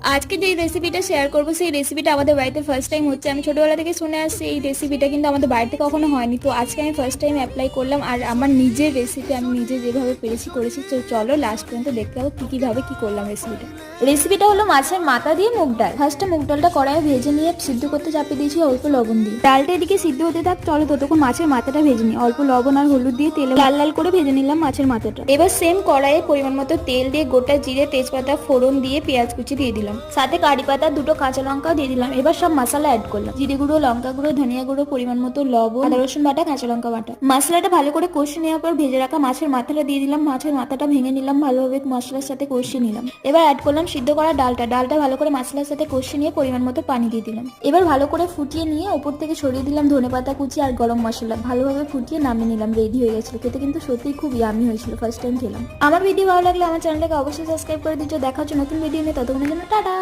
আজকে যে রেসিপিটা শেয়ার করবো সেই রেসিপিটা আমাদের বাড়িতে ফার্স্ট টাইম হচ্ছে। আমি ছোটবেলা থেকে শুনে আসছি এই রেসিপিটা, কিন্তু আমাদের বাড়িতে কখনো হয়নি। তো আজকে আমি ফার্স্ট টাইম অ্যাপ্লাই করলাম, আর আমার নিজের রেসিপি আমি নিজে যেভাবে পেরেছি করেছি। তো চলো লাস্ট পর্যন্ত দেখতে হবে কিভাবে কি করলাম। রেসিপিটা হলো মাছের মাথা দিয়ে মুগ ডাল। ফার্স্টে মুগ ডালটা কড়াইয়ে ভেজে নিয়ে সিদ্ধ করতে চাপিয়ে দিয়েছি অল্প লবণ দিয়ে। ডালটা এদিকে সিদ্ধ হতে থাক, চলো ততক্ষণ মাছের মাথাটা ভেজে নিই। অল্প লবণ আর হলুদ দিয়ে তেলে লাল লাল করে ভেজে নিলাম মাছের মাথাটা। এবার সেম কড়াইয়ে পরিমাণ মতো তেল দিয়ে গোটা জিরে তেজপাতা ফোড়ন দিয়ে পেঁয়াজ কুচি দিয়ে দিলাম, সাথে কারি পাতা দুটো কাঁচা লঙ্কা দিয়ে দিলাম। এবার সব মশলা অ্যাড করলাম, জিরে গুঁড়ো, লঙ্কা গুঁড়ো, ধনিয়া গুঁড়ো, পরিমাণ মতো লবণ, আদা রসুন বাটা, কাঁচা লঙ্কা বাটা। মশলাটা ভালো করে কষিয়ে নেওয়ার পর ভেজে রাখা মাছের মাথাটা দিয়ে দিলাম। মাছের মাথাটা ভেঙে নিলাম, ভালোভাবে মশলার সাথে কষিয়ে নিলাম। এবার অ্যাড করলাম সিদ্ধ করা ডালটা ভালো করে মশলার সাথে কষিয়ে নিয়ে পরিমাণ মতো পানি দিয়ে দিলাম। এবার ভালো করে ফুটিয়ে নিয়ে ওপর থেকে সরিয়ে দিলাম ধনেপাতা কুচি আর গরম মশলা। ভালোভাবে ফুটিয়ে নামিয়ে নিলাম, রেডি হয়ে গেছিল। খেতে কিন্তু সত্যিই খুব ইয়ামি হয়েছিল, ফার্স্ট টাইম খেলাম। আমার ভিডিও ভালো লাগলে আমার চ্যানেলটাকে অবশ্যই সাবস্ক্রাইব করে দিচ্ছ। দেখা হচ্ছে নতুন ভিডিও নিয়ে, ততক্ষণের জন্য টাটা।